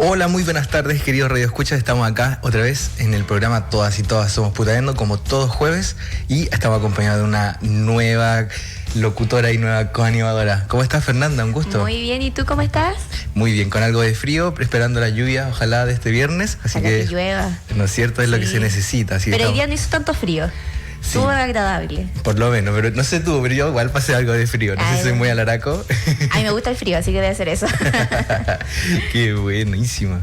Hola, muy buenas tardes, queridos radioescuchas. Estamos acá otra vez en el programa Todas y Todas Somos Putaendo, como todos jueves, y estamos acompañados de una nueva locutora y nueva coanimadora. ¿Cómo estás, Fernanda? Un gusto. Muy bien, ¿y tú cómo estás? Muy bien, con algo de frío, esperando la lluvia, ojalá, de este viernes. Así que llueva. ¿No es cierto? Es lo que se necesita. Así pero hoy día no hizo tanto frío. Sí, estuvo agradable. Por lo menos, pero no sé tú, pero yo igual pasé algo de frío. No sé si soy muy alaraco. A mí me gusta el frío, así que debe ser eso. Qué buenísima.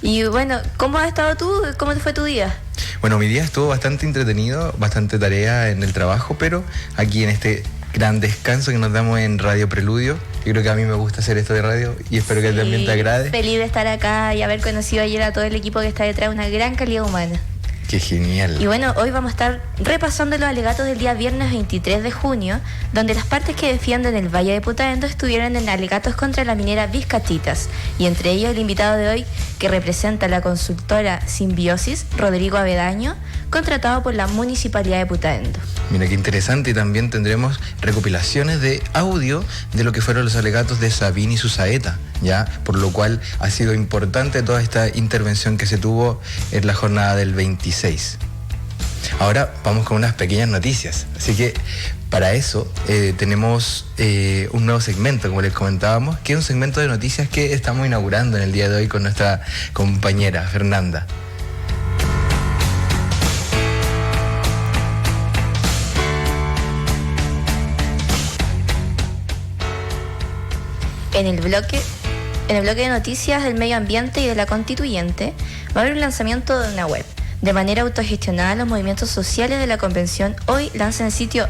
Y bueno, ¿cómo has estado tú? ¿Cómo te fue tu día? Bueno, mi día estuvo bastante entretenido, bastante tarea en el trabajo, pero aquí en este gran descanso que nos damos en Radio Preludio. Yo creo que a mí me gusta hacer esto de radio y espero que también te agrade. Feliz de estar acá y haber conocido ayer a todo el equipo que está detrás de una gran calidad humana. ¡Qué genial! Y bueno, hoy vamos a estar repasando los alegatos del día viernes 23 de junio, donde las partes que defienden el Valle de Putaendo estuvieron en alegatos contra la minera Vizcachitas, y entre ellos el invitado de hoy, que representa a la consultora Simbiosis, Rodrigo Avedaño, contratado por la Municipalidad de Putaendo. Mira qué interesante, y también tendremos recopilaciones de audio de lo que fueron los alegatos de Sabín y Susaeta, ya, por lo cual ha sido importante toda esta intervención que se tuvo en la jornada del 26. Ahora vamos con unas pequeñas noticias, así que para eso tenemos un nuevo segmento, como les comentábamos, que es un segmento de noticias que estamos inaugurando en el día de hoy con nuestra compañera Fernanda. En el bloque de noticias del medio ambiente y de la constituyente va a haber un lanzamiento de una web. De manera autogestionada, los movimientos sociales de la convención hoy lanzan el sitio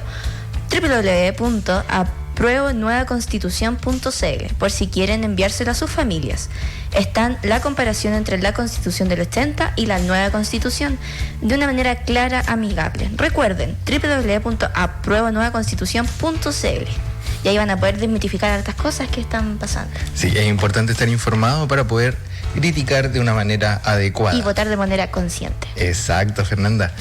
www.apruebonuevaconstitución.cl por si quieren enviárselo a sus familias. Están la comparación entre la Constitución del 80 y la nueva Constitución de una manera clara, amigable. Recuerden, www.apruebonuevaconstitución.cl. Y ahí van a poder desmitificar hartas cosas que están pasando. Sí, es importante estar informado para poder criticar de una manera adecuada. Y votar de manera consciente. Exacto, Fernanda.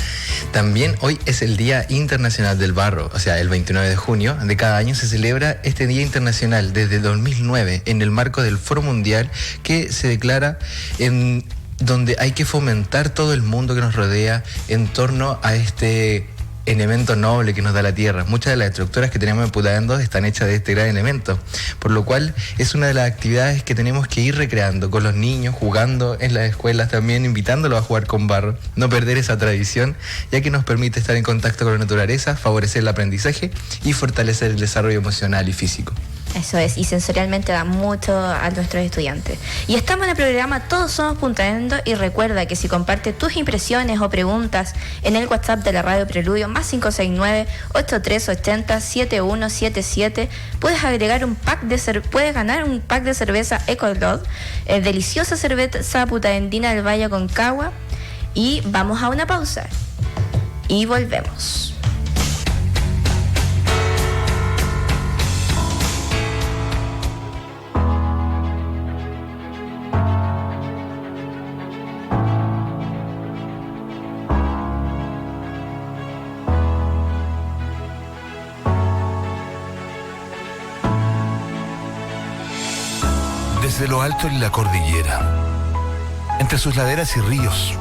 También hoy es el Día Internacional del Barro, o sea, el 29 de junio de cada año se celebra este Día Internacional desde 2009 en el marco del Foro Mundial que se declara en donde hay que fomentar todo el mundo que nos rodea en torno a este elemento noble que nos da la tierra. Muchas de las estructuras que tenemos en Putaendo están hechas de este gran elemento, por lo cual es una de las actividades que tenemos que ir recreando con los niños, jugando en las escuelas también, invitándolos a jugar con barro, no perder esa tradición, ya que nos permite estar en contacto con la naturaleza, favorecer el aprendizaje y fortalecer el desarrollo emocional y físico. Eso es, y sensorialmente da mucho a nuestros estudiantes. Y estamos en el programa Todos Somos Putaendo, y recuerda que si compartes tus impresiones o preguntas en el WhatsApp de la Radio Preludio, más 569-8380-7177, puedes ganar un pack de cerveza Ecolod, deliciosa cerveza putaendina del Valle Aconcagua, y vamos a una pausa. Y volvemos. Desde lo alto de la cordillera, entre sus laderas y ríos,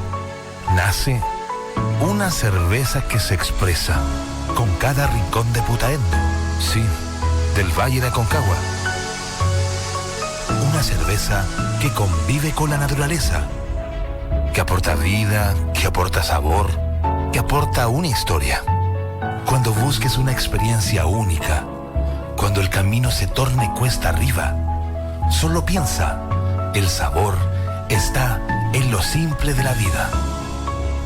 nace una cerveza que se expresa con cada rincón de Putaendo, sí, del Valle de Aconcagua. Una cerveza que convive con la naturaleza, que aporta vida, que aporta sabor, que aporta una historia. Cuando busques una experiencia única, cuando el camino se torne cuesta arriba, solo piensa, el sabor está en lo simple de la vida.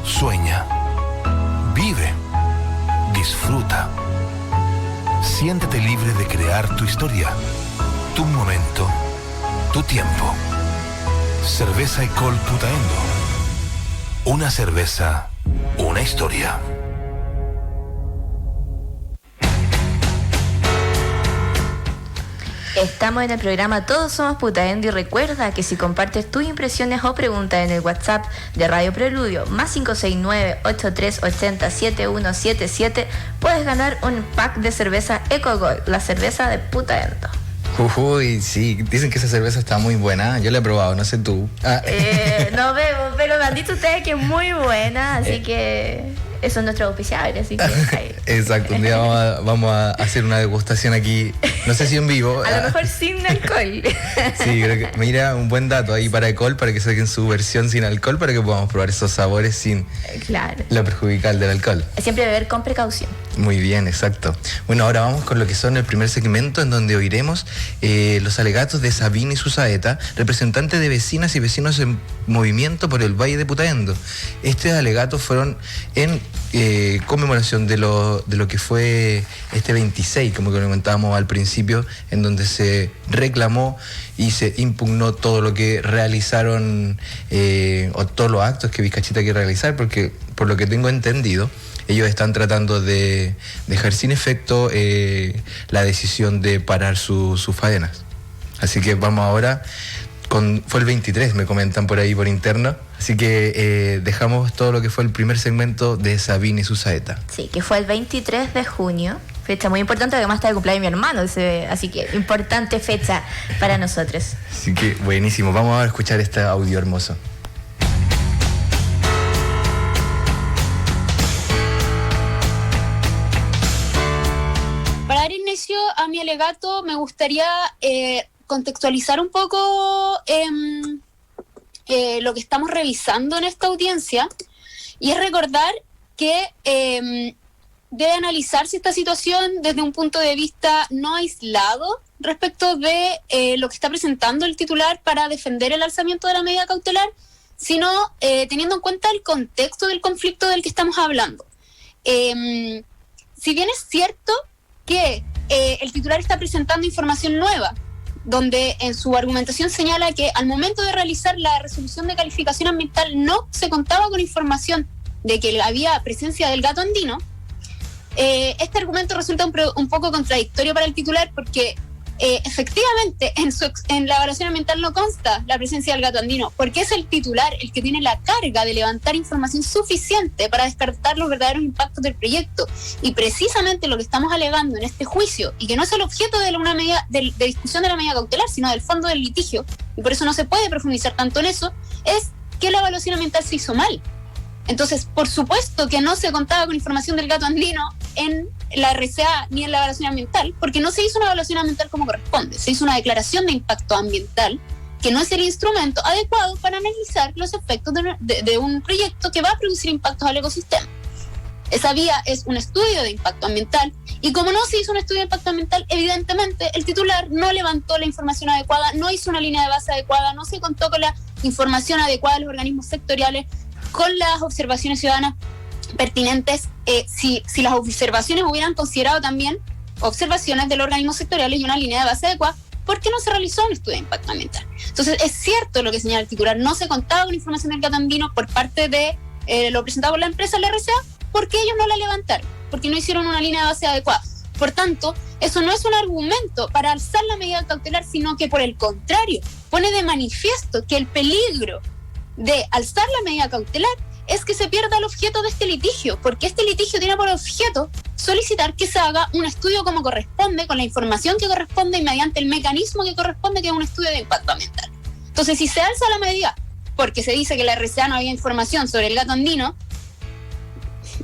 Sueña, vive, disfruta. Siéntete libre de crear tu historia, tu momento, tu tiempo. Cerveza Ecol Putaendo. Una cerveza, una historia. Estamos en el programa Todos Somos Putaendo, y recuerda que si compartes tus impresiones o preguntas en el WhatsApp de Radio Preludio, más 569-8380-7177, puedes ganar un pack de cerveza EcoGold, la cerveza de Putaendo. Uy, sí, dicen que esa cerveza está muy buena. Yo la he probado, no sé tú. No bebo, pero me han dicho ustedes que es muy buena, así que eso es nuestro auspiciador, así que... Exacto, un día vamos a hacer una degustación aquí, no sé si en vivo. A lo mejor sin alcohol. Sí, creo que, mira, un buen dato ahí para Ecol, para que saquen su versión sin alcohol, para que podamos probar esos sabores sin lo perjudicial del alcohol. Siempre beber con precaución. Muy bien, exacto. Bueno, ahora vamos con lo que son el primer segmento, en donde oiremos los alegatos de Sabine Susaeta, representante de vecinas y vecinos en movimiento por el Valle de Putaendo. Estos alegatos fueron en conmemoración de lo que fue este 26, como que comentábamos al principio, en donde se reclamó y se impugnó todo lo que realizaron o todos los actos que Vizcachita quiere realizar, porque por lo que tengo entendido, ellos están tratando de dejar sin efecto la decisión de parar sus faenas. Así que vamos ahora fue el 23, me comentan por ahí por interno. Así que dejamos todo lo que fue el primer segmento de Sabine Susaeta. Sí, que fue el 23 de junio. Fecha muy importante, además está de cumpleaños mi hermano, así que importante fecha para nosotros. Así que buenísimo, vamos a escuchar este audio hermoso. Para dar inicio a mi alegato, me gustaría contextualizar un poco lo que estamos revisando en esta audiencia, y es recordar que debe analizarse esta situación desde un punto de vista no aislado respecto de lo que está presentando el titular para defender el alzamiento de la medida cautelar, sino teniendo en cuenta el contexto del conflicto del que estamos hablando. Si bien es cierto que el titular está presentando información nueva, donde en su argumentación señala que al momento de realizar la resolución de calificación ambiental no se contaba con información de que había presencia del gato andino, este argumento resulta un poco contradictorio para el titular, porque efectivamente en la evaluación ambiental no consta la presencia del gato andino, porque es el titular el que tiene la carga de levantar información suficiente para descartar los verdaderos impactos del proyecto. Y precisamente lo que estamos alegando en este juicio, y que no es el objeto de una medida de discusión de la medida cautelar, sino del fondo del litigio, y por eso no se puede profundizar tanto en eso, es que la evaluación ambiental se hizo mal. Entonces, por supuesto que no se contaba con información del gato andino en la RCA ni en la evaluación ambiental, porque no se hizo una evaluación ambiental como corresponde. Se hizo una declaración de impacto ambiental, que no es el instrumento adecuado para analizar los efectos de un proyecto que va a producir impactos al ecosistema. Esa vía es un estudio de impacto ambiental, y como no se hizo un estudio de impacto ambiental, evidentemente el titular no levantó la información adecuada, no hizo una línea de base adecuada, no se contó con la información adecuada de los organismos sectoriales, con las observaciones ciudadanas pertinentes. Si las observaciones hubieran considerado también observaciones de los organismos sectoriales y una línea de base adecuada, ¿por qué no se realizó un estudio de impacto ambiental? Entonces, es cierto lo que señala el titular, no se contaba con información del gato andino por parte de lo presentado por la empresa, la RCA, porque ellos no la levantaron, porque no hicieron una línea de base adecuada. Por tanto, eso no es un argumento para alzar la medida cautelar, sino que por el contrario, pone de manifiesto que el peligro de alzar la medida cautelar es que se pierda el objeto de este litigio, porque este litigio tiene por objeto solicitar que se haga un estudio como corresponde, con la información que corresponde y mediante el mecanismo que corresponde, que es un estudio de impacto ambiental. Entonces, si se alza la medida porque se dice que la RCA no había información sobre el gato andino,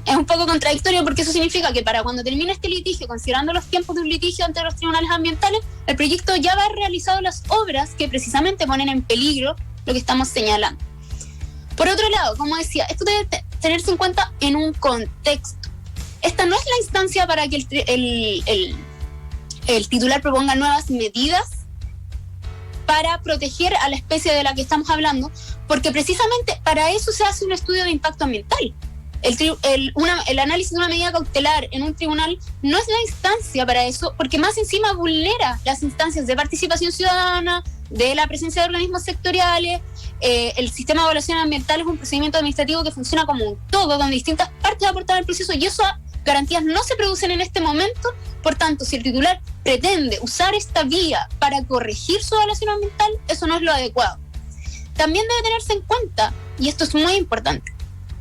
es un poco contradictorio, porque eso significa que para cuando termine este litigio, considerando los tiempos de un litigio ante los tribunales ambientales, el proyecto ya va a haber realizado las obras que precisamente ponen en peligro lo que estamos señalando. Por otro lado, como decía, esto debe tenerse en cuenta en un contexto. Esta no es la instancia para que el titular proponga nuevas medidas para proteger a la especie de la que estamos hablando, porque precisamente para eso se hace un estudio de impacto ambiental. El análisis de una medida cautelar en un tribunal no es la instancia para eso, porque más encima vulnera las instancias de participación ciudadana, de la presencia de organismos sectoriales. El sistema de evaluación ambiental es un procedimiento administrativo que funciona como un todo, donde distintas partes aportan al proceso, y esas garantías no se producen en este momento. Por tanto, si el titular pretende usar esta vía para corregir su evaluación ambiental, eso no es lo adecuado. También debe tenerse en cuenta, y esto es muy importante,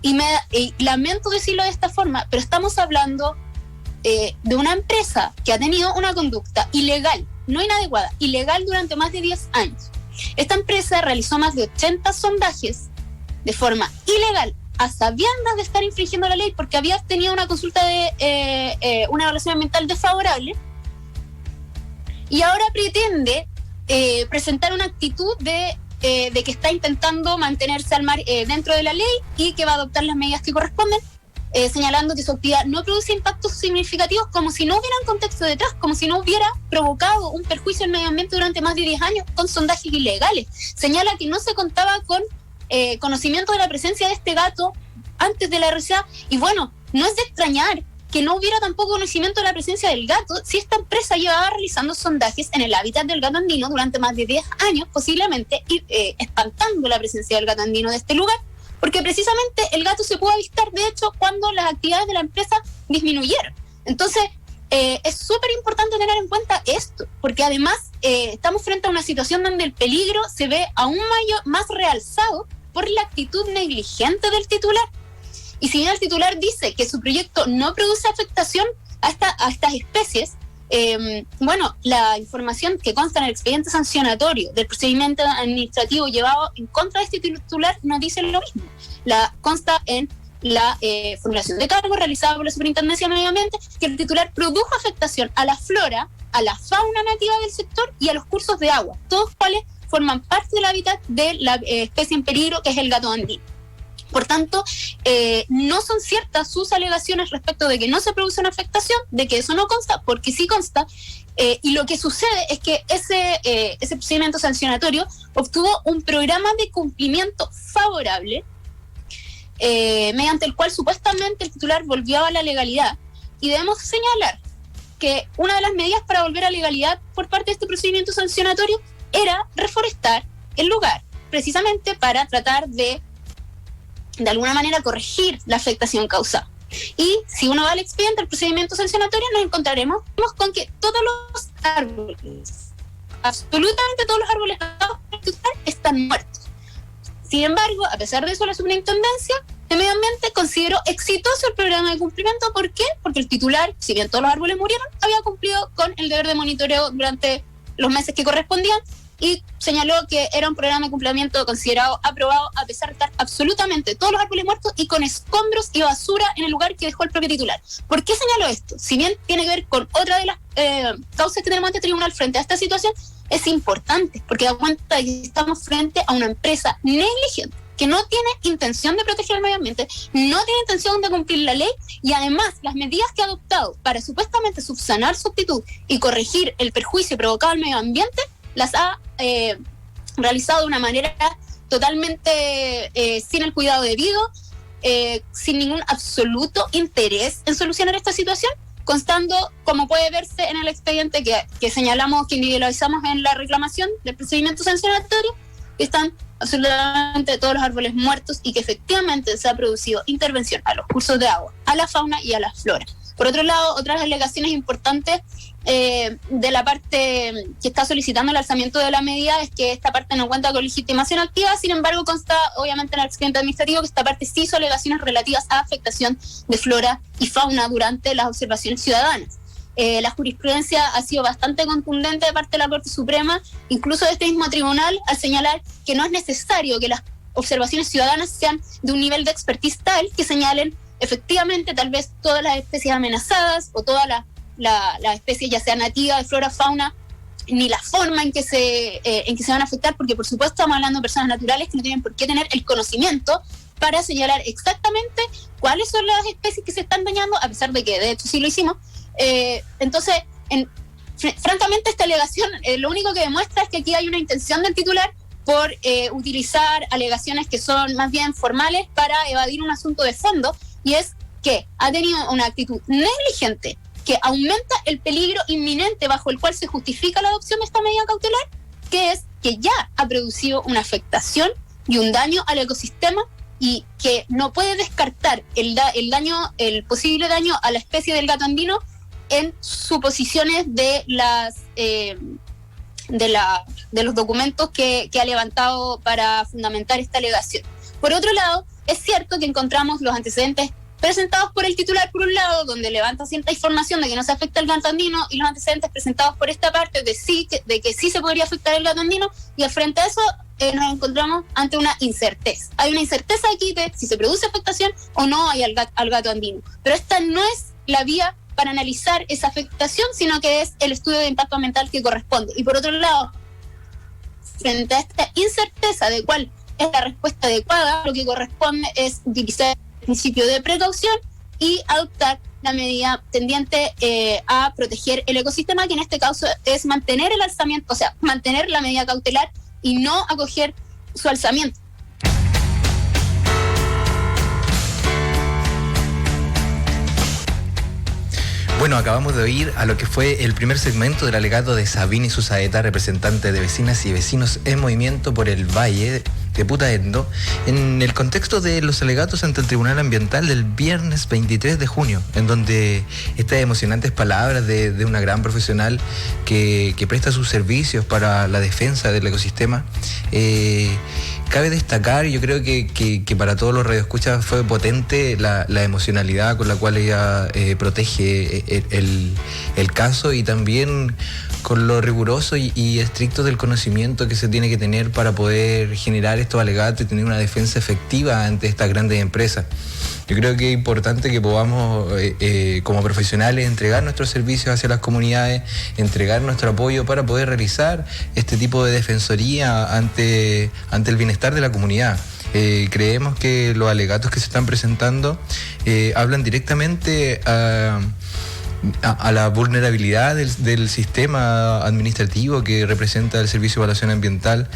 y lamento decirlo de esta forma, pero estamos hablando de una empresa que ha tenido una conducta ilegal no inadecuada, ilegal durante más de 10 años. Esta empresa realizó más de 80 sondajes de forma ilegal, a sabiendas de estar infringiendo la ley, porque había tenido una consulta de una evaluación ambiental desfavorable, y ahora pretende presentar una actitud de que está intentando mantenerse dentro de la ley y que va a adoptar las medidas que corresponden, señalando que su actividad no produce impactos significativos, como si no hubiera un contexto detrás, como si no hubiera provocado un perjuicio al medio ambiente durante más de 10 años con sondajes ilegales. Señala que no se contaba con conocimiento de la presencia de este gato antes de la RCA, y bueno, no es de extrañar que no hubiera tampoco conocimiento de la presencia del gato si esta empresa llevaba realizando sondajes en el hábitat del gato andino durante más de 10 años, posiblemente espantando la presencia del gato andino de este lugar, porque precisamente el gato se pudo avistar, de hecho, cuando las actividades de la empresa disminuyeron. Entonces, es súper importante tener en cuenta esto, porque además estamos frente a una situación donde el peligro se ve aún más realzado por la actitud negligente del titular. Y si bien el titular dice que su proyecto no produce afectación a estas especies, bueno, la información que consta en el expediente sancionatorio del procedimiento administrativo llevado en contra de este titular no dice lo mismo. Consta en la formulación de cargo realizada por la Superintendencia de Medio Ambiente que el titular produjo afectación a la flora, a la fauna nativa del sector y a los cursos de agua, todos cuales forman parte del hábitat de la especie en peligro, que es el gato andino. Por tanto, no son ciertas sus alegaciones respecto de que no se produce una afectación, de que eso no consta, porque sí consta, y lo que sucede es que ese procedimiento sancionatorio obtuvo un programa de cumplimiento favorable, mediante el cual supuestamente el titular volvió a la legalidad, y debemos señalar que una de las medidas para volver a legalidad por parte de este procedimiento sancionatorio era reforestar el lugar, precisamente para tratar de alguna manera corregir la afectación causada. Y si uno va al expediente del procedimiento sancionatorio, nos encontraremos con que todos los árboles, absolutamente todos los árboles están muertos. Sin embargo, a pesar de eso, la Superintendencia de Medio Ambiente consideró exitoso el programa de cumplimiento. ¿Por qué? Porque el titular, si bien todos los árboles murieron, había cumplido con el deber de monitoreo durante los meses que correspondían, y señaló que era un programa de cumplimiento considerado aprobado a pesar de estar absolutamente todos los árboles muertos y con escombros y basura en el lugar que dejó el propio titular. ¿Por qué señaló esto? Si bien tiene que ver con otra de las causas que tenemos ante el tribunal frente a esta situación, es importante porque da cuenta de que estamos frente a una empresa negligente que no tiene intención de proteger el medio ambiente, no tiene intención de cumplir la ley, y además las medidas que ha adoptado para supuestamente subsanar su actitud y corregir el perjuicio provocado al medio ambiente las ha realizado de una manera totalmente sin el cuidado debido, sin ningún absoluto interés en solucionar esta situación, constando, como puede verse en el expediente que señalamos, que individualizamos en la reclamación del procedimiento sancionatorio, que están absolutamente todos los árboles muertos y que efectivamente se ha producido intervención a los cursos de agua, a la fauna y a la flora. Por otro lado, otras alegaciones importantes de la parte que está solicitando el alzamiento de la medida es que esta parte no cuenta con legitimación activa. Sin embargo, consta obviamente en el expediente administrativo que esta parte sí hizo alegaciones relativas a afectación de flora y fauna durante las observaciones ciudadanas. La jurisprudencia ha sido bastante contundente de parte de la Corte Suprema, incluso de este mismo tribunal, al señalar que no es necesario que las observaciones ciudadanas sean de un nivel de expertise tal que señalen efectivamente tal vez todas las especies amenazadas o todas las especies ya sea nativas de flora, fauna, ni la forma en que se van a afectar, porque por supuesto estamos hablando de personas naturales que no tienen por qué tener el conocimiento para señalar exactamente cuáles son las especies que se están dañando, a pesar de que de hecho sí lo hicimos. Entonces, francamente esta alegación lo único que demuestra es que aquí hay una intención del titular por utilizar alegaciones que son más bien formales para evadir un asunto de fondo, y es que ha tenido una actitud negligente que aumenta el peligro inminente bajo el cual se justifica la adopción de esta medida cautelar, que es que ya ha producido una afectación y un daño al ecosistema, y que no puede descartar el posible daño a la especie del gato andino en suposiciones de los documentos que ha levantado para fundamentar esta alegación. Por otro lado, es cierto que encontramos los antecedentes presentados por el titular por un lado, donde levanta cierta información de que no se afecta el gato andino, y los antecedentes presentados por esta parte de que sí se podría afectar el gato andino, y al frente a eso nos encontramos ante una incerteza. Hay una incerteza aquí de si se produce afectación o no hay al gato andino. Pero esta no es la vía para analizar esa afectación, sino que es el estudio de impacto ambiental que corresponde. Y por otro lado, frente a esta incerteza de cuál es la respuesta adecuada, lo que corresponde es utilizar el principio de precaución y adoptar la medida tendiente a proteger el ecosistema, que en este caso es mantener el alzamiento, o sea, mantener la medida cautelar y no acoger su alzamiento. Bueno, acabamos de oír a lo que fue el primer segmento del alegato de Sabine Susaeta, representante de vecinas y vecinos en movimiento por el Valle de Putaendo, en el contexto de los alegatos ante el Tribunal Ambiental del viernes 23 de junio, en donde estas emocionantes palabras de una gran profesional que presta sus servicios para la defensa del ecosistema, cabe destacar, yo creo que para todos los radioescuchas fue potente la emocionalidad con la cual ella protege el caso, y también con lo riguroso y estricto del conocimiento que se tiene que tener para poder generar estos alegatos y tener una defensa efectiva ante estas grandes empresas. Yo creo que es importante que podamos, como profesionales, entregar nuestros servicios hacia las comunidades, entregar nuestro apoyo para poder realizar este tipo de defensoría ante el bienestar de la comunidad. Creemos que los alegatos que se están presentando hablan directamente a la vulnerabilidad del sistema administrativo que representa el Servicio de Evaluación Ambiental,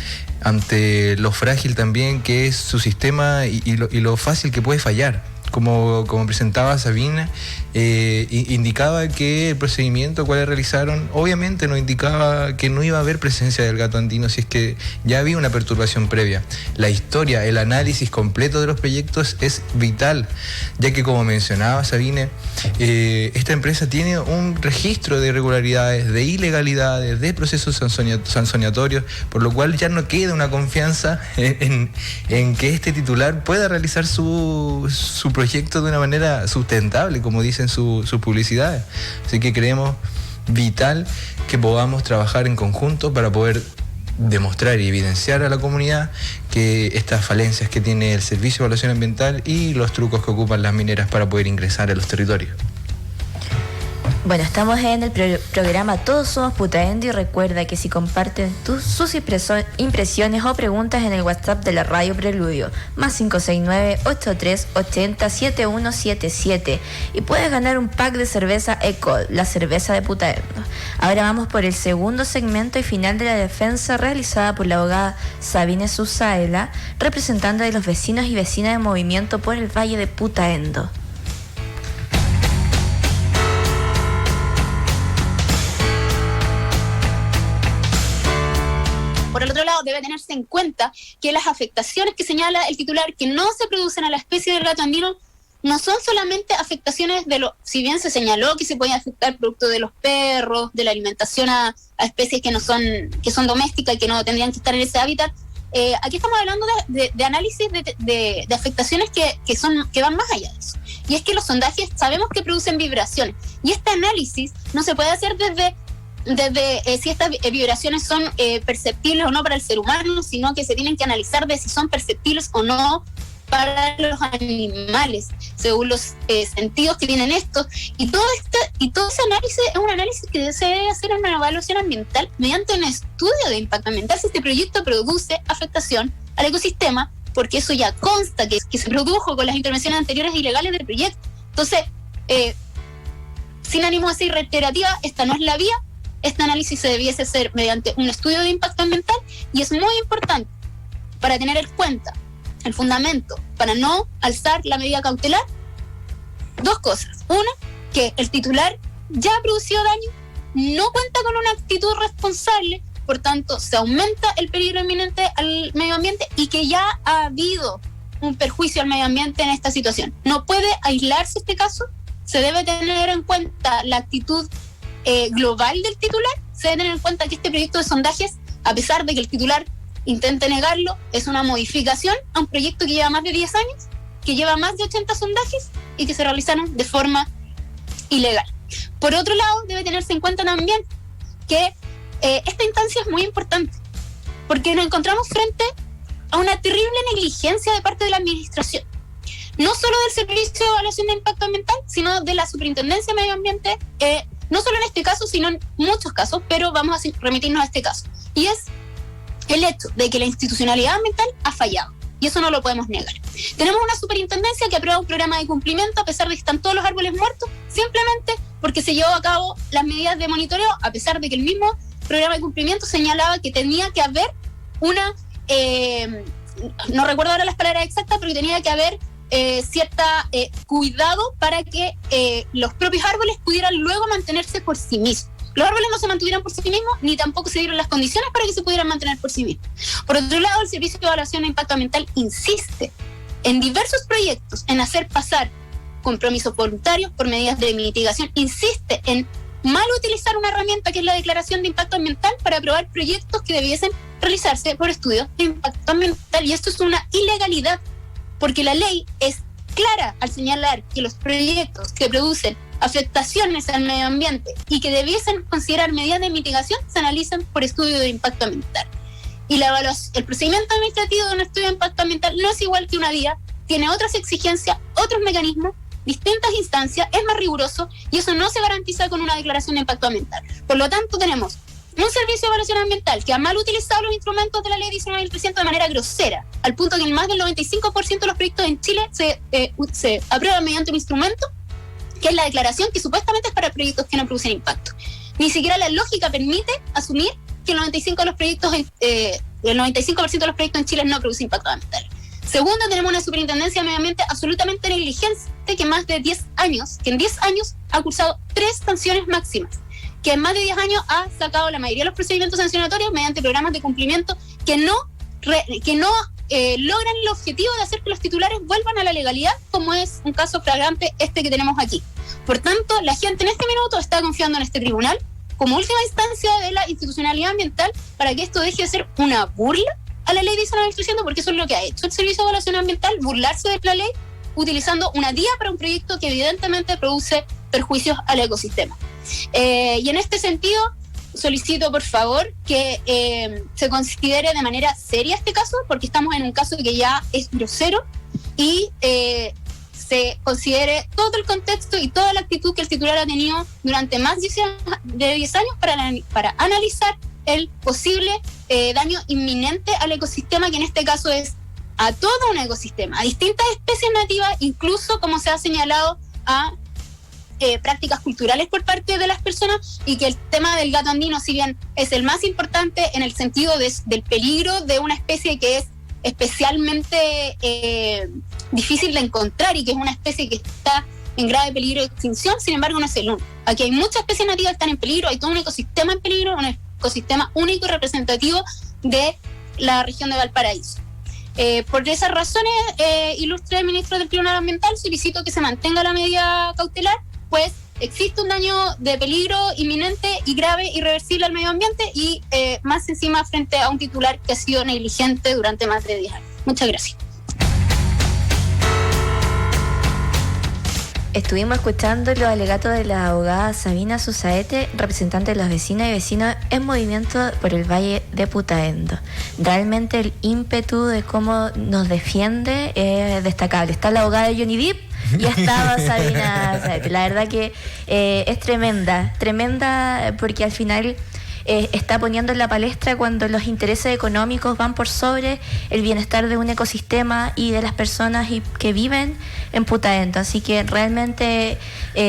ante lo frágil también que es su sistema y lo fácil que puede fallar. Como presentaba Sabina, indicaba que el procedimiento cual realizaron obviamente no indicaba que no iba a haber presencia del gato andino si es que ya había una perturbación previa. La historia, el análisis completo de los proyectos es vital, ya que, como mencionaba Sabine, esta empresa tiene un registro de irregularidades, de ilegalidades, de procesos sancionatorios, por lo cual ya no queda una confianza en que este titular pueda realizar su proyecto de una manera sustentable, como dicen sus publicidades. Así que creemos vital que podamos trabajar en conjunto para poder demostrar y evidenciar a la comunidad que estas falencias que tiene el Servicio de Evaluación Ambiental y los trucos que ocupan las mineras para poder ingresar a los territorios. Bueno, estamos en el programa Todos Somos Putaendo, y recuerda que si comparten sus impresiones o preguntas en el WhatsApp de la Radio Preludio, más 569-8380-7177, y puedes ganar un pack de cerveza Ecol, la cerveza de Putaendo. Ahora vamos por el segundo segmento y final de la defensa realizada por la abogada Sabine Susaeta, representante de los vecinos y vecinas de movimiento por el Valle de Putaendo. Por el otro lado, debe tenerse en cuenta que las afectaciones que señala el titular que no se producen a la especie del gato andino no son solamente afectaciones si bien se señaló que se puede afectar producto de los perros, de la alimentación a especies que son domésticas y que no tendrían que estar en ese hábitat. Aquí estamos hablando de análisis de afectaciones que van más allá de eso. Y es que los sondajes sabemos que producen vibraciones, y este análisis no se puede hacer desde si estas vibraciones son perceptibles o no para el ser humano, sino que se tienen que analizar de si son perceptibles o no para los animales, según los sentidos que tienen estos. Y todo ese análisis es un análisis que se debe hacer en una evaluación ambiental mediante un estudio de impacto ambiental si este proyecto produce afectación al ecosistema, porque eso ya consta que se produjo con las intervenciones anteriores ilegales del proyecto. Entonces, sin ánimo de ser reiterativa, esta no es la vía. Este análisis se debiese hacer mediante un estudio de impacto ambiental, y es muy importante para tener en cuenta el fundamento para no alzar la medida cautelar. Dos cosas. Una, que el titular ya ha producido daño, no cuenta con una actitud responsable, por tanto se aumenta el peligro inminente al medio ambiente, y que ya ha habido un perjuicio al medio ambiente en esta situación. No puede aislarse este caso, se debe tener en cuenta la actitud global del titular. Se debe tener en cuenta que este proyecto de sondajes, a pesar de que el titular intente negarlo, es una modificación a un proyecto que lleva más de 10 años, que lleva más de 80 sondajes y que se realizaron de forma ilegal. Por otro lado, debe tenerse en cuenta también que esta instancia es muy importante, porque nos encontramos frente a una terrible negligencia de parte de la administración, no solo del Servicio de Evaluación de Impacto Ambiental, sino de la Superintendencia de Medio Ambiente, no solo en este caso, sino en muchos casos, pero vamos a remitirnos a este caso. Y es el hecho de que la institucionalidad ambiental ha fallado, y eso no lo podemos negar. Tenemos una superintendencia que aprueba un programa de cumplimiento a pesar de que están todos los árboles muertos, simplemente porque se llevó a cabo las medidas de monitoreo, a pesar de que el mismo programa de cumplimiento señalaba que tenía que haber una, no recuerdo ahora las palabras exactas, pero que tenía que haber cierta cuidado para que los propios árboles pudieran luego mantenerse por sí mismos. Los árboles no se mantuvieron por sí mismos, ni tampoco se dieron las condiciones para que se pudieran mantener por sí mismos. Por otro lado, el Servicio de Evaluación de Impacto Ambiental insiste en diversos proyectos en hacer pasar compromisos voluntarios por medidas de mitigación, insiste en mal utilizar una herramienta que es la declaración de impacto ambiental para aprobar proyectos que debiesen realizarse por estudios de impacto ambiental, y esto es una ilegalidad, porque la ley es clara al señalar que los proyectos que producen afectaciones al medio ambiente y que debiesen considerar medidas de mitigación se analizan por estudio de impacto ambiental. Y el procedimiento administrativo de un estudio de impacto ambiental no es igual que una vía, tiene otras exigencias, otros mecanismos, distintas instancias, es más riguroso, y eso no se garantiza con una declaración de impacto ambiental. Por lo tanto, tenemos un Servicio de Evaluación Ambiental que ha mal utilizado los instrumentos de la Ley 19.300 de manera grosera, al punto que más del 95% de los proyectos en Chile se aprueban mediante un instrumento que es la declaración, que supuestamente es para proyectos que no producen impacto. Ni siquiera la lógica permite asumir que el 95% de los proyectos en Chile no producen impacto ambiental. Segundo, tenemos una superintendencia de medio ambiente absolutamente negligente, que en 10 años ha cursado 3 sanciones máximas, que en más de 10 años ha sacado la mayoría de los procedimientos sancionatorios mediante programas de cumplimiento que no logran el objetivo de hacer que los titulares vuelvan a la legalidad, como es un caso flagrante este que tenemos aquí. Por tanto, la gente en este minuto está confiando en este tribunal como última instancia de la institucionalidad ambiental para que esto deje de ser una burla a la Ley 19.300, porque eso es lo que ha hecho el Servicio de Evaluación Ambiental, burlarse de la ley utilizando una guía para un proyecto que evidentemente produce perjuicios al ecosistema. Y en este sentido, solicito por favor que se considere de manera seria este caso, porque estamos en un caso que ya es grosero, y se considere todo el contexto y toda la actitud que el titular ha tenido durante más de 10 años para analizar el posible daño inminente al ecosistema, que en este caso es a todo un ecosistema, a distintas especies nativas, incluso, como se ha señalado, a prácticas culturales por parte de las personas, y que el tema del gato andino, si bien es el más importante en el sentido del peligro de una especie que es especialmente difícil de encontrar y que es una especie que está en grave peligro de extinción, sin embargo no es el único. Aquí hay muchas especies nativas que están en peligro, hay todo un ecosistema en peligro, un ecosistema único y representativo de la región de Valparaíso. Por esas razones, ilustre ministro del Tribunal Ambiental, solicito que se mantenga la medida cautelar, pues existe un daño de peligro inminente y grave, irreversible al medio ambiente, y más encima frente a un titular que ha sido negligente durante más de 10 años. Muchas gracias. Estuvimos escuchando los alegatos de la abogada Sabina Susaete, representante de los vecinos y vecinas en movimiento por el Valle de Putaendo. Realmente el ímpetu de cómo nos defiende es destacable. Está la abogada de Johnny Depp y estaba Sabina Susaete. La verdad que es tremenda porque al final está poniendo en la palestra cuando los intereses económicos van por sobre el bienestar de un ecosistema y de las personas que viven en Putaendo. Así que realmente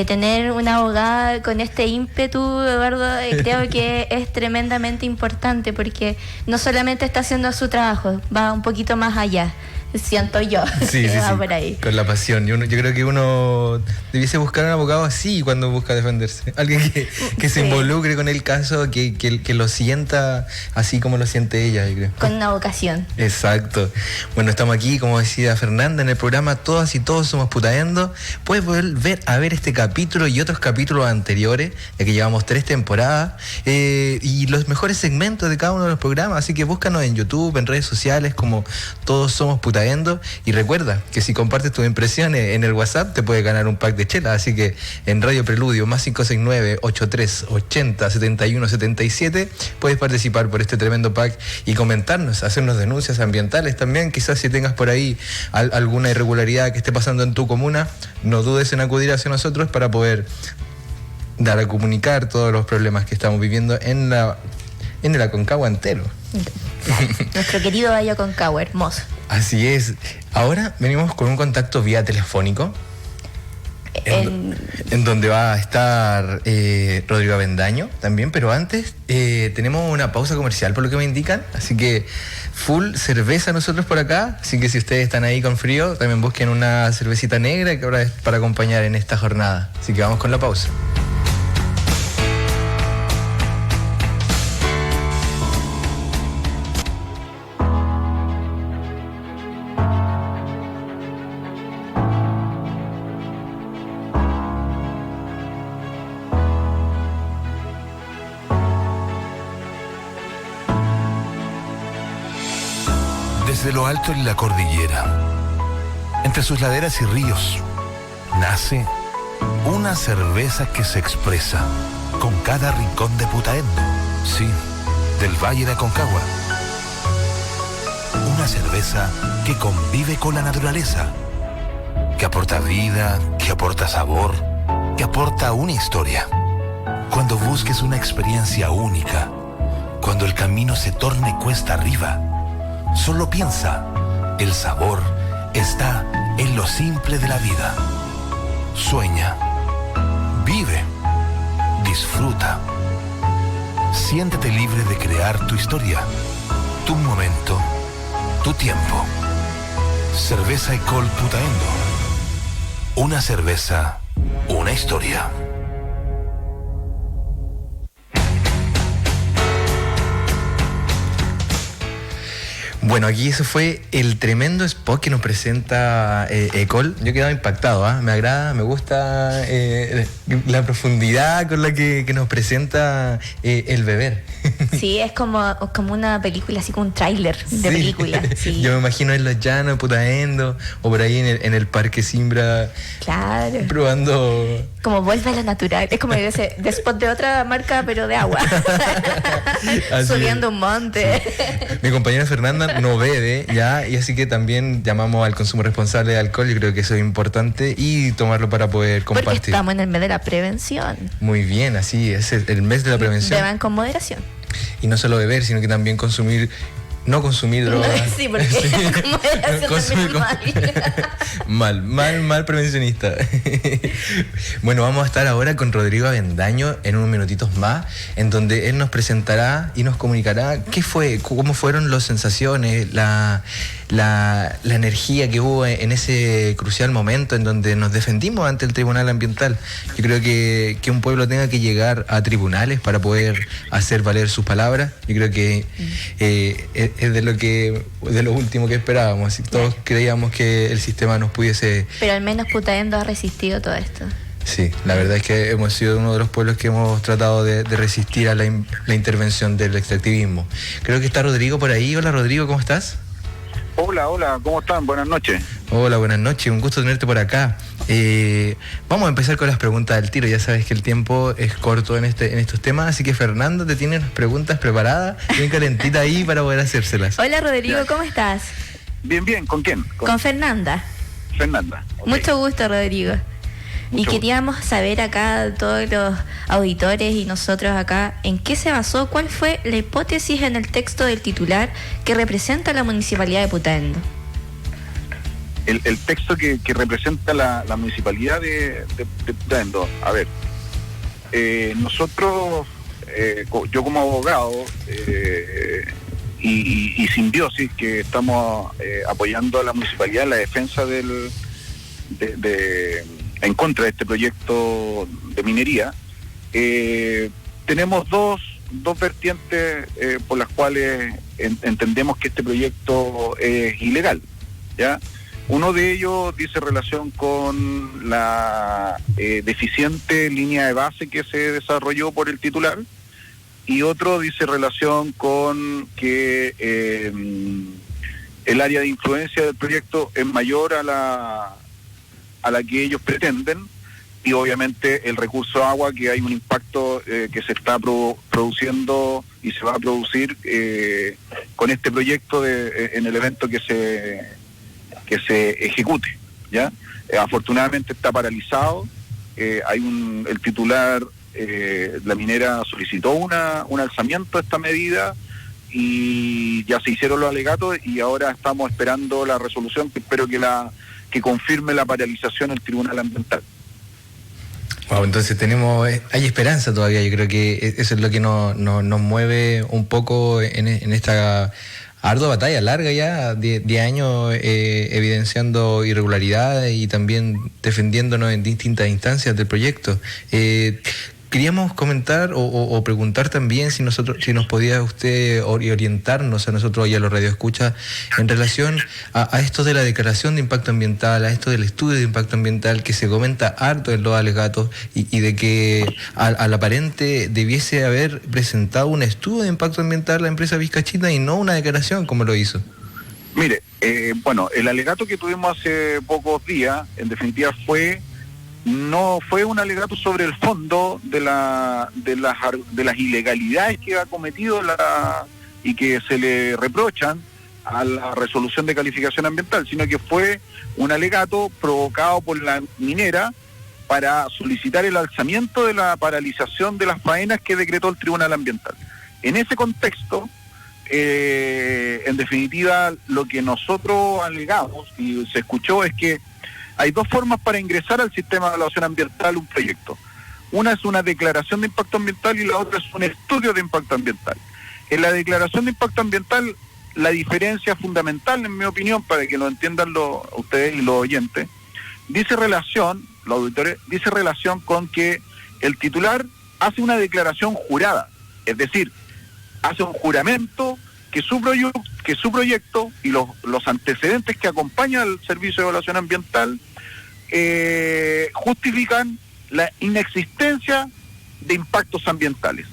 tener una abogada con este ímpetu, Eduardo, creo que es tremendamente importante, porque no solamente está haciendo su trabajo, va un poquito más allá. Siento yo. Sí, va por ahí. Con la pasión. Yo creo que uno debiese buscar un abogado así cuando busca defenderse. Alguien que se involucre con el caso, que lo sienta así como lo siente ella, yo creo. Con una vocación. Exacto. Bueno, estamos aquí, como decía Fernanda, en el programa Todas y Todos Somos Putaendo. Puedes volver a ver este capítulo y otros capítulos anteriores, ya que llevamos 3 temporadas, y los mejores segmentos de cada uno de los programas. Así que búscanos en YouTube, en redes sociales, como Todos Somos Putaendo. Putaendo. Y recuerda que si compartes tus impresiones en el WhatsApp te puedes ganar un pack de chela. Así que en Radio Preludio más 569-8380-7177 puedes participar por este tremendo pack y comentarnos, hacernos denuncias ambientales también. Quizás si tengas por ahí alguna irregularidad que esté pasando en tu comuna, no dudes en acudir hacia nosotros para poder dar a comunicar todos los problemas que estamos viviendo en el Aconcagua entero. Nuestro querido Valle Aconcagua, hermoso. Así es. Ahora venimos con un contacto vía telefónico en donde va a estar Rodrigo Avendaño también, pero antes tenemos una pausa comercial por lo que me indican, así que full cerveza nosotros por acá, así que si ustedes están ahí con frío, también busquen una cervecita negra que ahora es para acompañar en esta jornada, así que vamos con la pausa. Desde lo alto en la cordillera, entre sus laderas y ríos, nace una cerveza que se expresa con cada rincón de Putaendo, sí, del Valle de Aconcagua. Una cerveza que convive con la naturaleza, que aporta vida, que aporta sabor, que aporta una historia. Cuando busques una experiencia única, cuando el camino se torne cuesta arriba, solo piensa, el sabor está en lo simple de la vida. Sueña, vive, disfruta. Siéntete libre de crear tu historia, tu momento, tu tiempo. Cerveza Ecol Putaendo. Una cerveza, una historia. Bueno, aquí eso fue el tremendo spot que nos presenta Ecol. Yo he quedado impactado, ¿eh? Me agrada, me gusta la profundidad con la que nos presenta el beber. Sí, es como una película, así como un tráiler de película. Sí. Yo me imagino en los llanos, Putaendo, o por ahí en el Parque Simbra. Claro. Probando... Como vuelve a lo natural. Es como ese de spot de otra marca, pero de agua. Subiendo un monte. Sí. Mi compañera Fernanda no bebe, ya, y así que también llamamos al consumo responsable de alcohol. Yo creo que eso es importante y tomarlo para poder compartir. Porque estamos en el mes de la prevención. Muy bien, así es el mes de la prevención. Beban con moderación. Y no solo beber, sino que también no consumir drogas. Sí, porque como mal prevencionista. Bueno, vamos a estar ahora con Rodrigo Avendaño en unos minutitos más, en donde él nos presentará y nos comunicará cómo fueron las sensaciones, la energía que hubo en ese crucial momento en donde nos defendimos ante el Tribunal Ambiental. Yo creo que un pueblo tenga que llegar a tribunales para poder hacer valer sus palabras. Yo creo que es de lo último que esperábamos. Todos creíamos que el sistema nos pudiese... Pero al menos Putaendo ha resistido todo esto. Sí, la verdad es que hemos sido uno de los pueblos que hemos tratado de resistir a la intervención del extractivismo. Creo que está Rodrigo por ahí. Hola Rodrigo, ¿cómo estás? Hola, ¿cómo están? Buenas noches. Hola, buenas noches, un gusto tenerte por acá. Vamos a empezar con las preguntas del tiro, ya sabes que el tiempo es corto en estos temas, así que Fernando te tiene unas preguntas preparadas, bien calentita ahí para poder hacérselas. Hola Rodrigo, ¿cómo estás? Bien, ¿con quién? Con Fernanda. Fernanda. Okay. Mucho gusto, Rodrigo. Y queríamos saber acá, todos los auditores y nosotros acá, en qué se basó, cuál fue la hipótesis en el texto del titular que representa la Municipalidad de Putaendo. El texto que representa la Municipalidad de Putaendo. A ver, nosotros, yo como abogado y Simbiosis, que estamos apoyando a la Municipalidad en la defensa en contra de este proyecto de minería, tenemos dos vertientes por las cuales entendemos que este proyecto es ilegal, ¿ya? Uno de ellos dice relación con la deficiente línea de base que se desarrolló por el titular, y otro dice relación con que el área de influencia del proyecto es mayor a la que ellos pretenden, y obviamente el recurso agua, que hay un impacto que se está produciendo y se va a producir con este proyecto en el evento que se ejecute, ¿ya? Afortunadamente está paralizado. El titular, la minera solicitó un alzamiento de esta medida y ya se hicieron los alegatos, y ahora estamos esperando la resolución, que espero que confirme la paralización el Tribunal Ambiental. Wow, entonces hay esperanza todavía. Yo creo que eso es lo que nos mueve un poco en esta ardua batalla larga ya, 10 años evidenciando irregularidades y también defendiéndonos en distintas instancias del proyecto. Queríamos comentar o preguntar también si nos podía usted orientarnos a nosotros y a los radioescuchas en relación a esto de la declaración de impacto ambiental, a esto del estudio de impacto ambiental que se comenta harto en los alegatos, y de que al aparente debiese haber presentado un estudio de impacto ambiental la empresa Vizcachita y no una declaración como lo hizo. Mire, el alegato que tuvimos hace pocos días, en definitiva, no fue un alegato sobre el fondo de las ilegalidades que ha cometido y que se le reprochan a la resolución de calificación ambiental, sino que fue un alegato provocado por la minera para solicitar el alzamiento de la paralización de las faenas que decretó el Tribunal Ambiental. En ese contexto, en definitiva, lo que nosotros alegamos y se escuchó es que hay dos formas para ingresar al sistema de evaluación ambiental un proyecto. Una es una declaración de impacto ambiental y la otra es un estudio de impacto ambiental. En la declaración de impacto ambiental, la diferencia fundamental, en mi opinión, para que lo entiendan ustedes y los oyentes, dice relación con que el titular hace una declaración jurada, es decir, hace un juramento que su proyecto y los antecedentes que acompañan al servicio de evaluación ambiental justifican la inexistencia de impactos ambientales.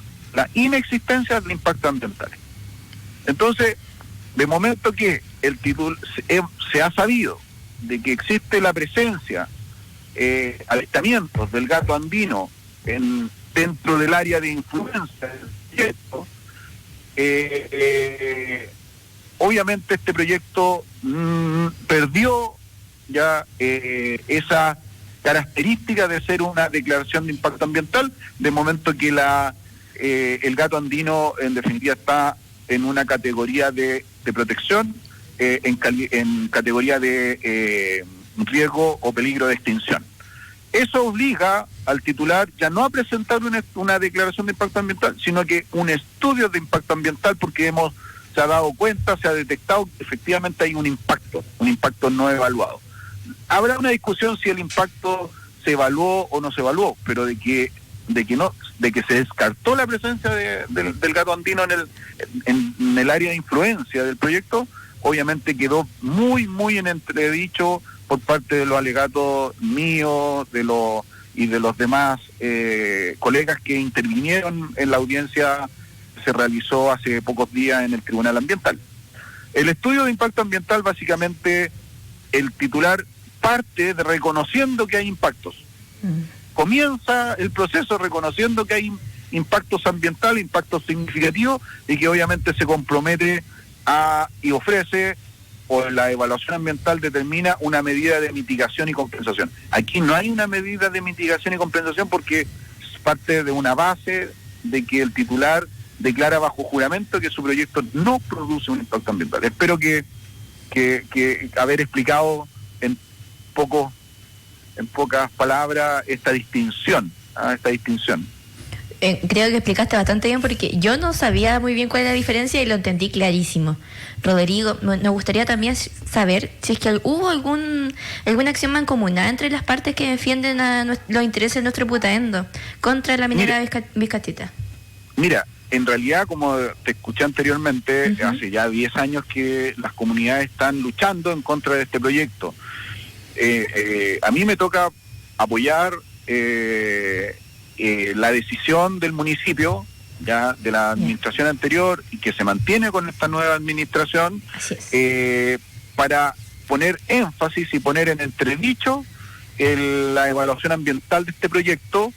Entonces, de momento que el título se ha sabido de que existe la presencia, avistamientos del gato andino dentro del área de influencia del proyecto, obviamente este proyecto perdió ya esa característica de ser una declaración de impacto ambiental, de momento que el gato andino en definitiva está en una categoría de protección, en categoría de riesgo o peligro de extinción. Eso obliga al titular ya no a presentar una declaración de impacto ambiental, sino que un estudio de impacto ambiental, porque se ha dado cuenta, se ha detectado que efectivamente hay un impacto no evaluado. Habrá una discusión si el impacto se evaluó o no se evaluó, pero de que se descartó la presencia del gato andino en el área de influencia del proyecto, obviamente quedó muy, muy en entredicho por parte de los alegatos míos y de los demás colegas que intervinieron en la audiencia que se realizó hace pocos días en el Tribunal Ambiental. El estudio de impacto ambiental, básicamente, el titular parte de reconociendo que hay impactos. Comienza el proceso reconociendo que hay impactos ambientales, impactos significativos, y que obviamente se compromete y ofrece, o la evaluación ambiental determina una medida de mitigación y compensación. Aquí no hay una medida de mitigación y compensación porque es parte de una base de que el titular declara bajo juramento que su proyecto no produce un impacto ambiental. Espero que haber explicado en pocas palabras esta distinción. Creo que explicaste bastante bien, porque yo no sabía muy bien cuál era la diferencia y lo entendí clarísimo. Rodrigo, nos gustaría también saber si es que hubo alguna acción mancomunada entre las partes que defienden los intereses de nuestro Putaendo contra la minera Vizcachita. Mira, en realidad, como te escuché anteriormente, hace ya 10 años que las comunidades están luchando en contra de este proyecto. A mí me toca apoyar la decisión del municipio ya de la administración anterior y que se mantiene con esta nueva administración, para poner énfasis y poner en entredicho la evaluación ambiental de este proyecto,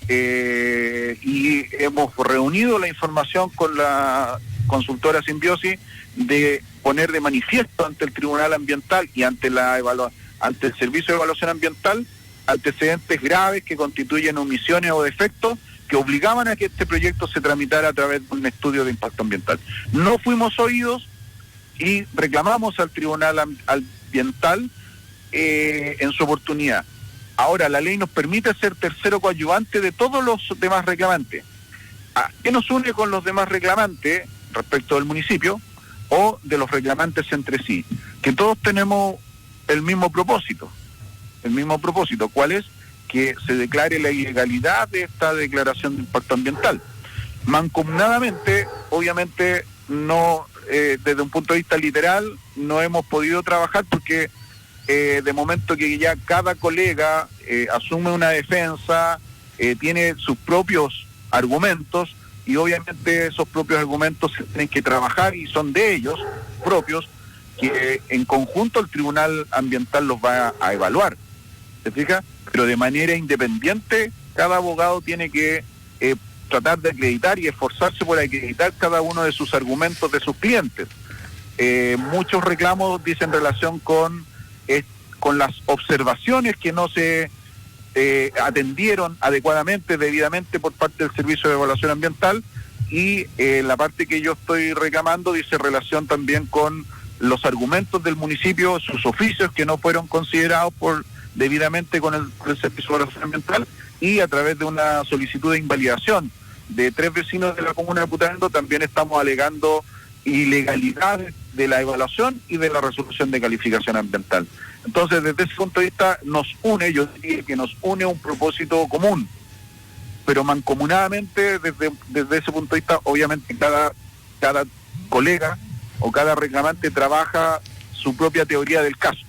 y hemos reunido la información con la consultora Simbiosis de poner de manifiesto ante el Tribunal Ambiental y ante ante el Servicio de Evaluación Ambiental antecedentes graves que constituyen omisiones o defectos que obligaban a que este proyecto se tramitara a través de un estudio de impacto ambiental. No fuimos oídos y reclamamos al Tribunal Ambiental en su oportunidad. Ahora, la ley nos permite ser tercero coadyuvante de todos los demás reclamantes. ¿Qué nos une con los demás reclamantes respecto del municipio o de los reclamantes entre sí? Que todos tenemos el mismo propósito. ¿Cuál es? Que se declare la ilegalidad de esta declaración de impacto ambiental. Mancomunadamente, obviamente, no, desde un punto de vista literal, no hemos podido trabajar porque de momento que ya cada colega asume una defensa, tiene sus propios argumentos, y obviamente esos propios argumentos se tienen que trabajar y son de ellos propios, que en conjunto el Tribunal Ambiental los va a evaluar. ¿Se fija? Pero de manera independiente, cada abogado tiene que tratar de acreditar y esforzarse por acreditar cada uno de sus argumentos de sus clientes. Muchos reclamos dicen relación con las observaciones que no se atendieron adecuadamente, debidamente por parte del Servicio de Evaluación Ambiental, y la parte que yo estoy reclamando dice relación también con los argumentos del municipio, sus oficios que no fueron considerados debidamente con el Servicio de Evaluación Ambiental, y a través de una solicitud de invalidación de 3 vecinos de la comuna de Putaendo también estamos alegando ilegalidades de la evaluación y de la resolución de calificación ambiental. Entonces, desde ese punto de vista nos une, yo diría que nos une un propósito común, pero mancomunadamente desde ese punto de vista, obviamente cada colega o cada reclamante trabaja su propia teoría del caso.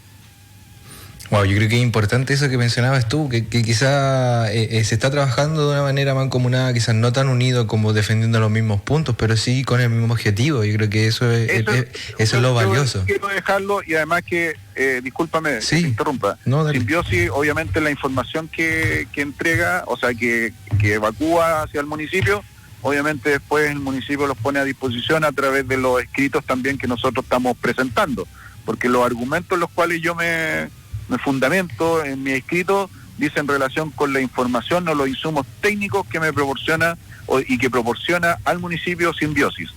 Wow, yo creo que es importante eso que mencionabas tú, que quizá se está trabajando de una manera mancomunada, quizás no tan unido como defendiendo los mismos puntos, pero sí con el mismo objetivo. Yo creo que eso es lo valioso. Yo quiero dejarlo, y además que, discúlpame, sí, que te interrumpa. No, Simbiosis, obviamente la información que entrega, o sea, que evacúa hacia el municipio, obviamente después el municipio los pone a disposición a través de los escritos también que nosotros estamos presentando, porque los argumentos en los cuales yo me fundamento en mi escrito dice en relación con la información o los insumos técnicos que me proporciona y que proporciona al municipio Simbiosis.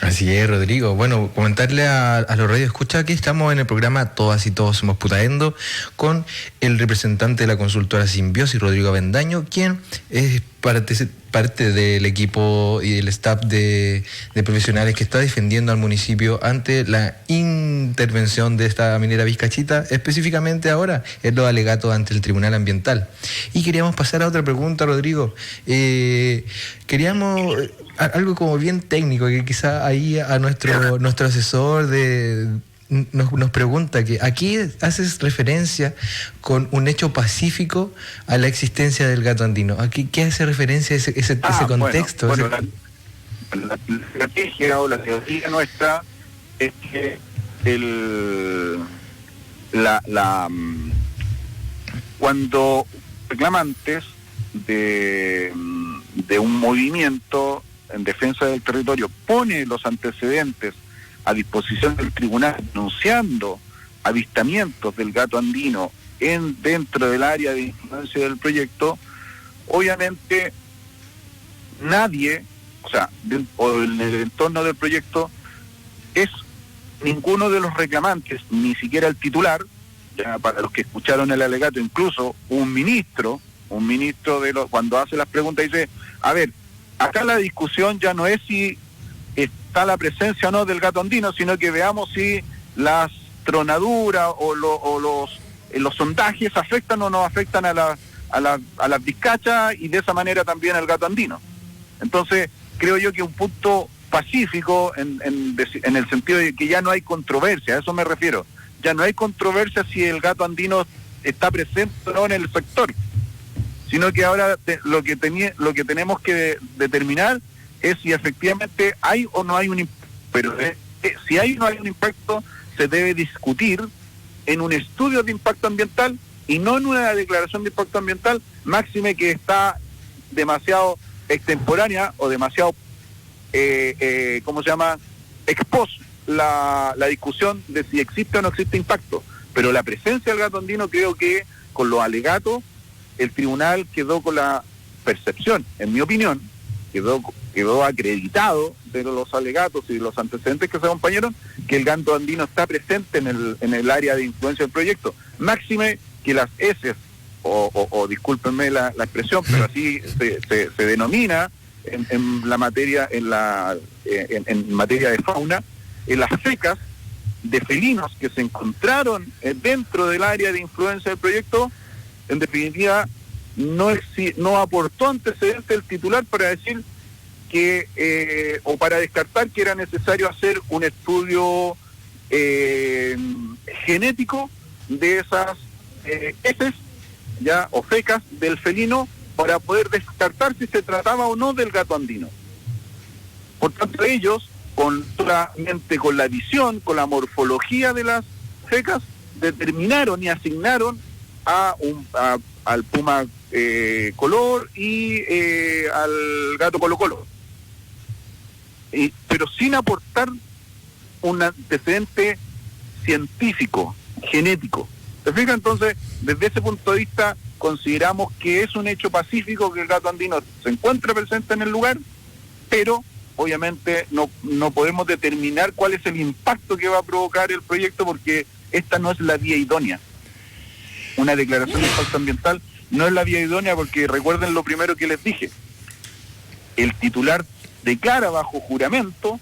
Así es, Rodrigo. Bueno, comentarle a los radioescuchas que estamos en el programa Todas y Todos Somos Putaendo con el representante de la consultora Simbiosis, Rodrigo Avendaño, quien es parte del equipo y del staff de profesionales que está defendiendo al municipio ante la intervención de esta minera Vizcachita, específicamente ahora en los alegatos ante el Tribunal Ambiental. Y queríamos pasar a otra pregunta, Rodrigo. Queríamos algo como bien técnico, que quizá ahí a nuestro asesor nos pregunta que aquí haces referencia con un hecho pacífico a la existencia del gato andino. Aquí, ¿qué hace referencia ese contexto? Bueno, la estrategia o la teoría nuestra es que cuando reclamantes de un movimiento en defensa del territorio pone los antecedentes a disposición del tribunal denunciando avistamientos del gato andino dentro del área de influencia del proyecto, obviamente nadie, o en el entorno del proyecto, es ninguno de los reclamantes, ni siquiera el titular, ya para los que escucharon el alegato, incluso un ministro cuando hace las preguntas dice, a ver, acá la discusión ya no es si está la presencia o no del gato andino, sino que veamos si las tronaduras o los sondajes afectan o no afectan a las vizcachas y de esa manera también al gato andino. Entonces, creo yo que un punto pacífico en el sentido de que ya no hay controversia, a eso me refiero. Ya no hay controversia si el gato andino está presente o no en el sector, sino que ahora lo que tenemos que determinar es si efectivamente hay o no hay un impacto. Pero si hay o no hay un impacto, se debe discutir en un estudio de impacto ambiental y no en una declaración de impacto ambiental, máxime que está demasiado extemporánea o demasiado, expos la discusión de si existe o no existe impacto. Pero la presencia del gato andino, creo que con los alegatos, el tribunal quedó con la percepción, en mi opinión, quedó acreditado de los alegatos y de los antecedentes que se acompañaron, que el gato andino está presente en el área de influencia del proyecto. Máxime que las heces, o discúlpenme la expresión, pero así se denomina en la materia, en materia de fauna, en las fecas de felinos que se encontraron dentro del área de influencia del proyecto, en definitiva, no aportó antecedente el titular para decir que, o para descartar que era necesario hacer un estudio genético de esas heces, ya, o fecas del felino, para poder descartar si se trataba o no del gato andino. Por tanto, ellos, solamente con la visión, con la morfología de las fecas, determinaron y asignaron al puma color y al gato colo-colo, pero sin aportar un antecedente científico, genético. ¿Se fija? Entonces, desde ese punto de vista, consideramos que es un hecho pacífico que el gato andino se encuentre presente en el lugar, pero obviamente no podemos determinar cuál es el impacto que va a provocar el proyecto, porque esta no es la vía idónea. Una declaración de impacto ambiental no es la vía idónea, porque recuerden lo primero que les dije. El titular declara bajo juramento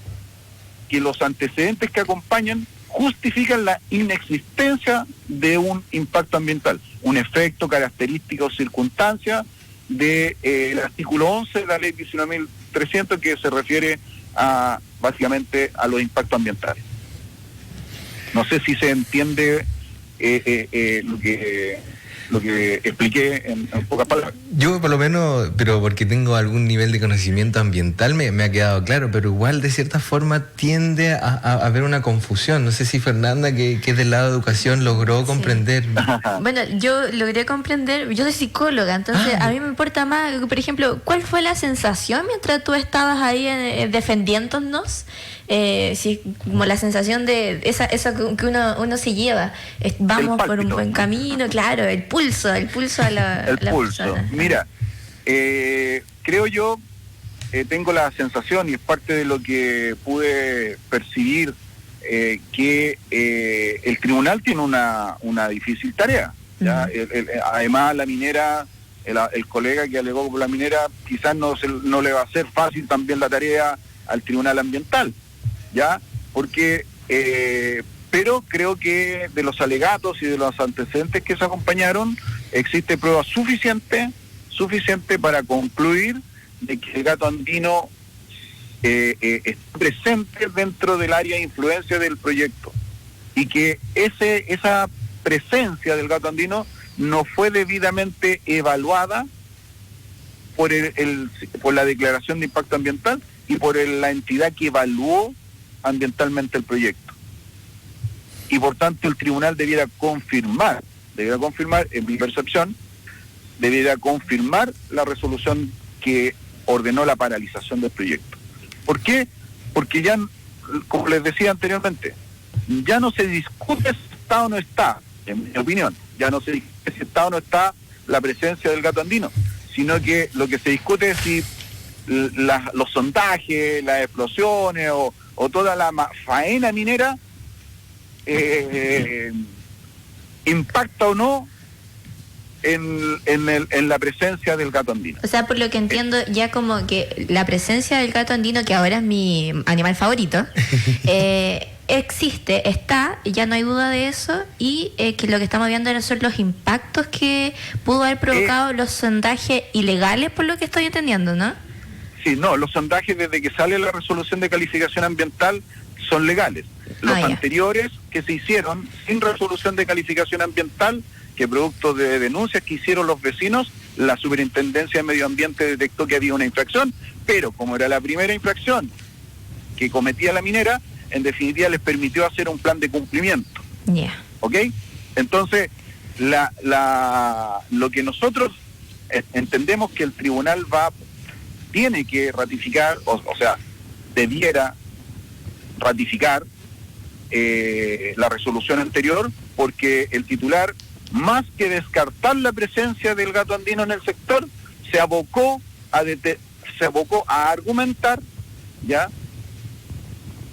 que los antecedentes que acompañan justifican la inexistencia de un impacto ambiental, un efecto, característica o circunstancia del artículo 11 de la ley 19.300, que se refiere básicamente a los impactos ambientales. No sé si se entiende lo que expliqué en pocas palabras. Yo por lo menos, pero porque tengo algún nivel de conocimiento ambiental, me ha quedado claro, pero igual de cierta forma tiende a haber una confusión. No sé si Fernanda, que es del lado de educación, logró comprender. Bueno, yo logré comprender, yo soy psicóloga, entonces a mí me importa más, por ejemplo, ¿cuál fue la sensación mientras tú estabas ahí defendiéndonos? Sí, como la sensación de esa que uno se lleva, vamos por un buen camino, claro, el pulso a la pulso. persona. Mira, creo yo, tengo la sensación, y es parte de lo que pude percibir, que el tribunal tiene una difícil tarea, ¿ya? Además, la minera, el colega que alegó por la minera, quizás no le va a ser fácil también la tarea al tribunal ambiental, ¿ya? Porque pero creo que de los alegatos y de los antecedentes que se acompañaron, existe prueba suficiente para concluir de que el gato andino está presente dentro del área de influencia del proyecto, y que esa presencia del gato andino no fue debidamente evaluada por la declaración de impacto ambiental y por la entidad que evaluó ambientalmente el proyecto. Y por tanto el tribunal debiera confirmar, en mi percepción, debiera confirmar la resolución que ordenó la paralización del proyecto. ¿Por qué? Porque ya, como les decía anteriormente, ya no se discute si está o no está, en mi opinión, ya no se discute si está o no está la presencia del gato andino, sino que lo que se discute es si los sondajes, las explosiones o toda la faena minera impacta o no en la presencia del gato andino. O sea, por lo que entiendo, ya como que la presencia del gato andino, que ahora es mi animal favorito, existe, está, ya no hay duda de eso, y que lo que estamos viendo son los impactos que pudo haber provocado los sondajes ilegales, por lo que estoy entendiendo, ¿no? Sí, no, los sondajes desde que sale la resolución de calificación ambiental son legales. Los anteriores que se hicieron sin resolución de calificación ambiental, que producto de denuncias que hicieron los vecinos, la Superintendencia de Medio Ambiente detectó que había una infracción, pero como era la primera infracción que cometía la minera, en definitiva les permitió hacer un plan de cumplimiento. Ya. ¿Ok? Entonces, lo que nosotros entendemos que el tribunal tiene que ratificar, o sea, debiera ratificar la resolución anterior, porque el titular, más que descartar la presencia del gato andino en el sector, se abocó a argumentar, ¿ya?,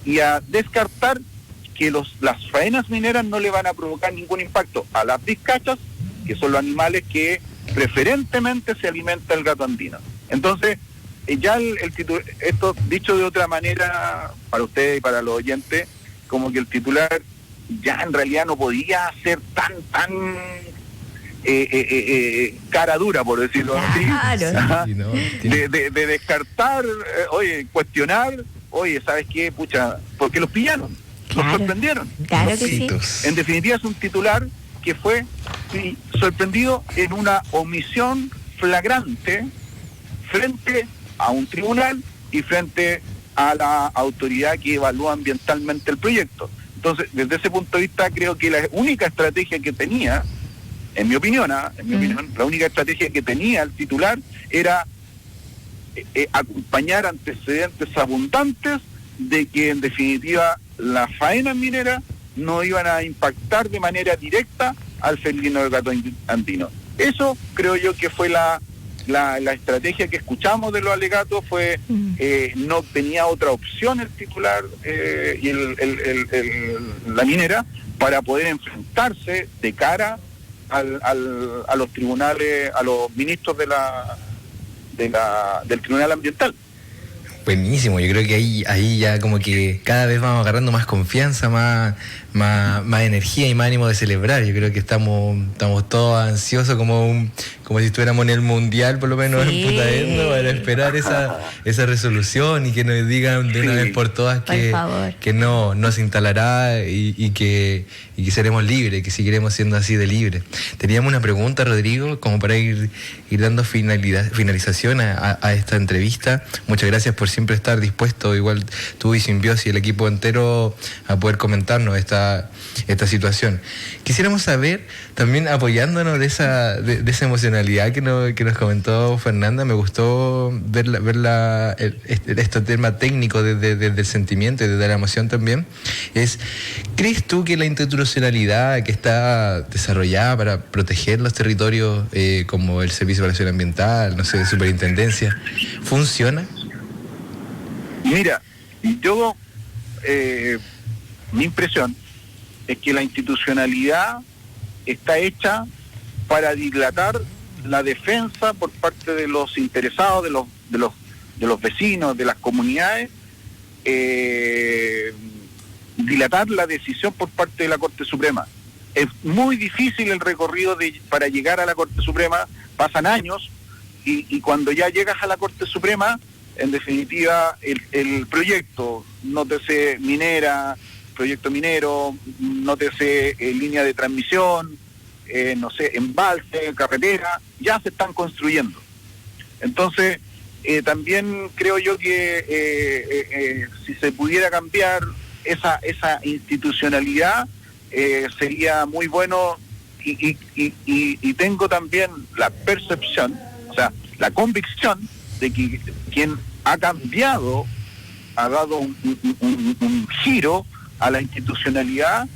y a descartar que las faenas mineras no le van a provocar ningún impacto a las vizcachas, que son los animales que preferentemente se alimenta el gato andino. Entonces, ya esto dicho de otra manera para ustedes y para los oyentes, como que el titular ya en realidad no podía ser tan cara dura, por decirlo así, Claro. de descartar, cuestionar, ¿sabes qué? Pucha, porque los pillaron, Claro. los sorprendieron. Claro que sí. En definitiva es un titular que fue sorprendido en una omisión flagrante frente a un tribunal y frente a la autoridad que evalúa ambientalmente el proyecto. Entonces, desde ese punto de vista, creo que la única estrategia que tenía, en mi opinión, la única estrategia que tenía el titular era acompañar antecedentes abundantes de que, en definitiva, las faenas mineras no iban a impactar de manera directa al felino del gato andino. Eso creo yo que fue la estrategia que escuchamos de los alegatos, fue no tenía otra opción el titular y la minera para poder enfrentarse de cara a los tribunales, a los ministros del Tribunal Ambiental. Buenísimo, yo creo que ahí ya como que cada vez vamos agarrando más confianza, más energía y más ánimo de celebrar. Yo creo que estamos todos ansiosos como si estuviéramos en el Mundial, por lo menos Sí. en Punta Arenas, para esperar esa resolución y que nos digan de una vez por todas que no se instalará y que seremos libres, que seguiremos siendo así de libres. Teníamos una pregunta, Rodrigo, como para ir dando finalización a esta entrevista. Muchas gracias por siempre estar dispuesto, igual tú y Simbiosis y el equipo entero, a poder comentarnos esta situación. Quisiéramos saber, también apoyándonos de esa emocionalidad que nos comentó Fernanda, me gustó ver este tema técnico desde el sentimiento y desde la emoción también. ¿Crees tú que la institucionalidad que está desarrollada para proteger los territorios, como el Servicio de Evaluación Ambiental, no sé, Superintendencia, funciona? Mira, mi impresión es que la institucionalidad está hecha para dilatar la defensa por parte de los interesados, de los vecinos, de las comunidades, dilatar la decisión por parte de la Corte Suprema. Es muy difícil el recorrido para llegar a la Corte Suprema, pasan años, y cuando ya llegas a la Corte Suprema, en definitiva, el proyecto, nótese minera, proyecto minero, nótese línea de transmisión, no sé, embalse, carretera, ya se están construyendo. Entonces, también creo yo que si se pudiera cambiar esa institucionalidad, sería muy bueno, y tengo también la percepción, o sea, la convicción de que quien ha cambiado, ha dado un giro a la institucionalidad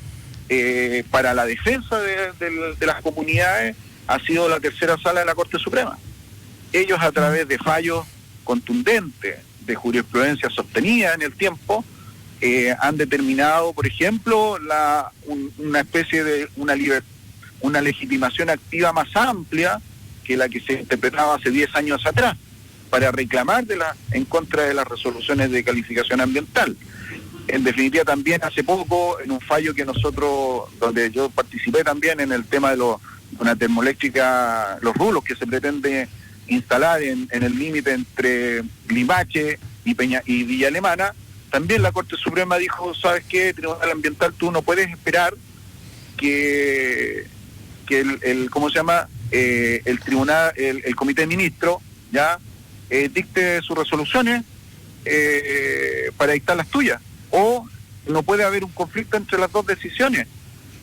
para la defensa de las comunidades, ha sido la tercera sala de la Corte Suprema. Ellos, a través de fallos contundentes, de jurisprudencia sostenida en el tiempo, han determinado, por ejemplo, una especie de una legitimación activa más amplia que la que se interpretaba hace 10 años atrás, para reclamar en contra de las resoluciones de calificación ambiental. En definitiva, también hace poco, en un fallo que donde yo participé también en el tema de una termoeléctrica, los rulos que se pretende instalar en el límite entre Limache y Villa Alemana, también la Corte Suprema dijo, ¿sabes qué? Tribunal Ambiental, tú no puedes esperar que el ¿cómo se llama? El tribunal, el comité de ministros, ya dicte sus resoluciones para dictar las tuyas, o no puede haber un conflicto entre las dos decisiones.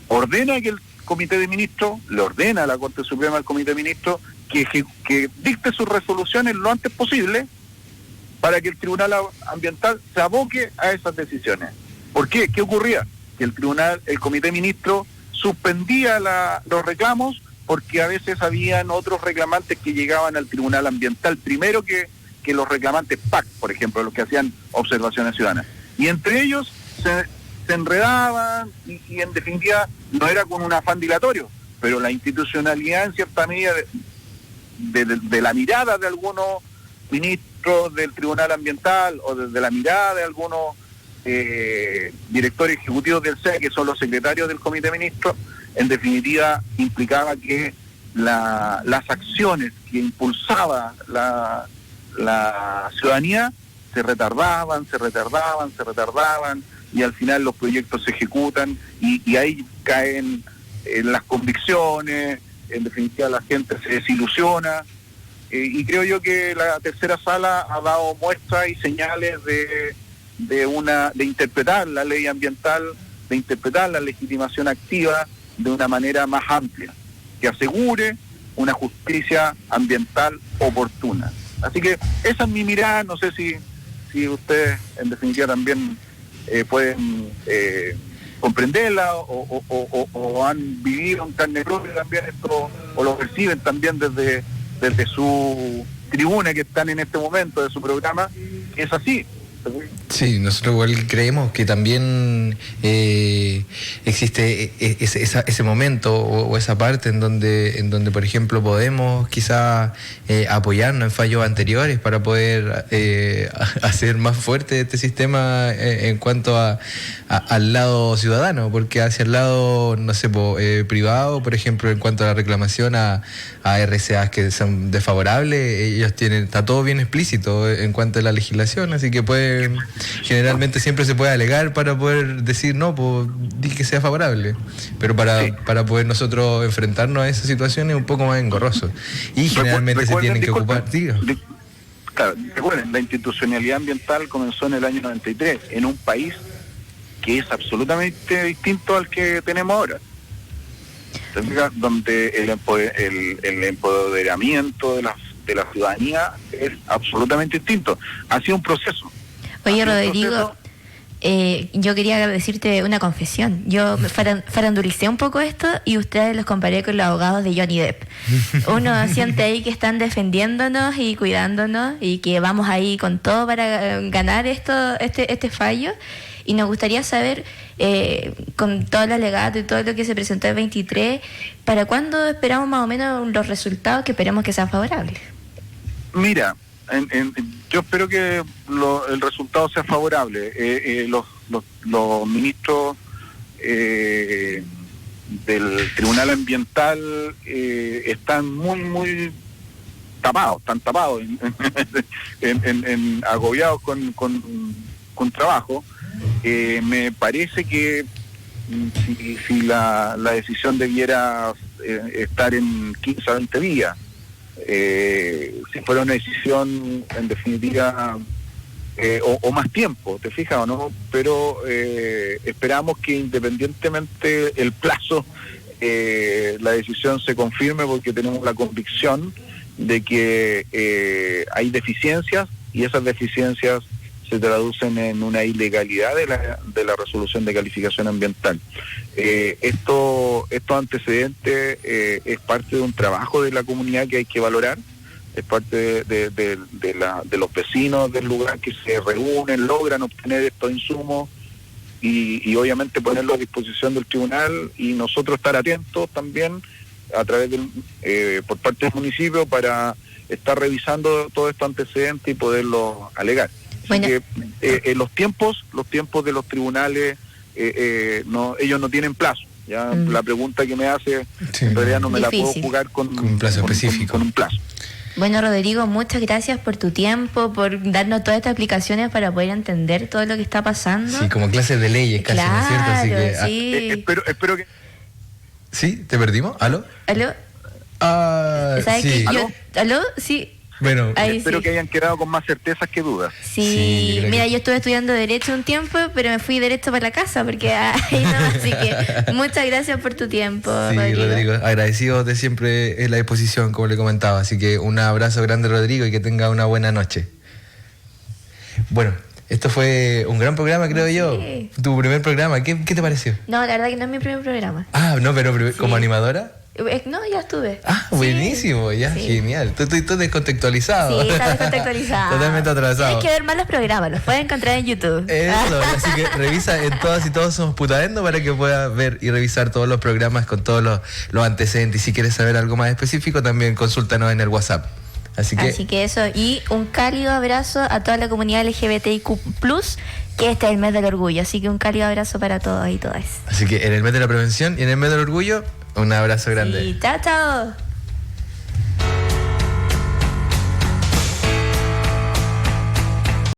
Ordena que el Comité de Ministros, le ordena a la Corte Suprema al Comité de Ministros que dicte sus resoluciones lo antes posible para que el Tribunal Ambiental se aboque a esas decisiones. ¿Por qué? ¿Qué ocurría? Que el Comité de Ministros suspendía los reclamos porque a veces habían otros reclamantes que llegaban al Tribunal Ambiental primero que los reclamantes PAC, por ejemplo, los que hacían observaciones ciudadanas. Y entre ellos se enredaban y en definitiva no era con un afán dilatorio, pero la institucionalidad en cierta medida de la mirada de algunos ministros del Tribunal Ambiental o desde la mirada de algunos directores ejecutivos del SEA, que son los secretarios del Comité de Ministros, en definitiva implicaba que las acciones que impulsaba la ciudadanía se retardaban, y al final los proyectos se ejecutan y ahí caen las convicciones, en definitiva la gente se desilusiona, y creo yo que la tercera sala ha dado muestras y señales de interpretar la ley ambiental, de interpretar la legitimación activa de una manera más amplia, que asegure una justicia ambiental oportuna. Así que esa es mi mirada. No sé si ustedes en definitiva también pueden comprenderla o han vivido en carne propia también esto, o lo perciben también desde su tribuna que están en este momento de su programa, que es así. Sí, nosotros igual creemos que también existe ese momento o esa parte en donde por ejemplo podemos quizá apoyarnos en fallos anteriores para poder hacer más fuerte este sistema en cuanto al lado ciudadano, porque hacia el lado, no sé, privado, por ejemplo, en cuanto a la reclamación a RCAs que son desfavorables, ellos está todo bien explícito en cuanto a la legislación, así que generalmente siempre se puede alegar para poder decir no, pues di que sea favorable, pero para poder nosotros enfrentarnos a esa situación es un poco más engorroso y generalmente se tienen que ocupar. Claro, recuerden, la institucionalidad ambiental comenzó en el año 93 en un país que es absolutamente distinto al que tenemos ahora, donde el empoderamiento de la ciudadanía es absolutamente distinto. Ha sido un proceso. Oye, Rodrigo, yo quería decirte una confesión. Yo farandulicé un poco esto y ustedes los comparé con los abogados de Johnny Depp. Uno siente ahí que están defendiéndonos y cuidándonos y que vamos ahí con todo para ganar este fallo. Y nos gustaría saber, con todo el alegato y todo lo que se presentó el 23, ¿para cuándo esperamos más o menos los resultados que esperemos que sean favorables? Mira, yo espero que el resultado sea favorable. Los ministros del Tribunal Ambiental están muy tapados, agobiados con trabajo. Me parece que si la decisión debiera estar en 15 a 20 días, si fuera una decisión en definitiva o más tiempo, ¿te fijas o no? Pero esperamos que independientemente el plazo, la decisión se confirme, porque tenemos la convicción de que hay deficiencias y esas deficiencias se traducen en una ilegalidad de la resolución de calificación ambiental. Estos antecedentes es parte de un trabajo de la comunidad que hay que valorar, es parte de los vecinos del lugar que se reúnen, logran obtener estos insumos y obviamente ponerlo a disposición del tribunal, y nosotros estar atentos también a través por parte del municipio para estar revisando todos estos antecedentes y poderlos alegar. Bueno. Que los tiempos de los tribunales, ellos no tienen plazo. Ya la pregunta que me hace, sí, en realidad no me difícil. La puedo jugar con un plazo específico. Con un plazo. Bueno, Rodrigo, muchas gracias por tu tiempo, por darnos todas estas explicaciones para poder entender todo lo que está pasando. Sí, como clases de leyes casi, claro, ¿no es cierto? Así que, sí. Espero que... ¿Sí? ¿Te perdimos? ¿Aló? ¿Aló? ¿Sabes sí. ¿Aló? ¿Aló? Sí. Bueno, Ahí espero sí. que hayan quedado con más certezas que dudas. Sí, Sí, yo creo mira, que- yo estuve estudiando Derecho un tiempo, pero me fui derecho para la casa, porque ahí no, así que muchas gracias por tu tiempo, sí, Rodrigo. Rodrigo, agradecido de siempre en la disposición, como le comentaba. Así que un abrazo grande, Rodrigo, y que tenga una buena noche. Bueno, esto fue un gran programa, creo yo. Tu primer programa, ¿qué te pareció? No, la verdad que no es mi primer programa. Ah, no, pero como animadora. No, ya estuve. Ah, Sí. buenísimo, ya, Sí. genial. Tú descontextualizado. Sí, está descontextualizado. Totalmente atrasado. Tienes que ver más los programas, los puedes encontrar en YouTube. Eso, así que revisa en Todas y Todos Somos Putaendo para que puedas ver y revisar todos los programas con todos los antecedentes. Y si quieres saber algo más específico, también consúltanos en el WhatsApp. Así que eso, y un cálido abrazo a toda la comunidad LGBTIQ+, que este es el mes del orgullo, así que un cálido abrazo para todos y todas. en el mes de la prevención y en el mes del orgullo, un abrazo grande. Sí, chao, chao.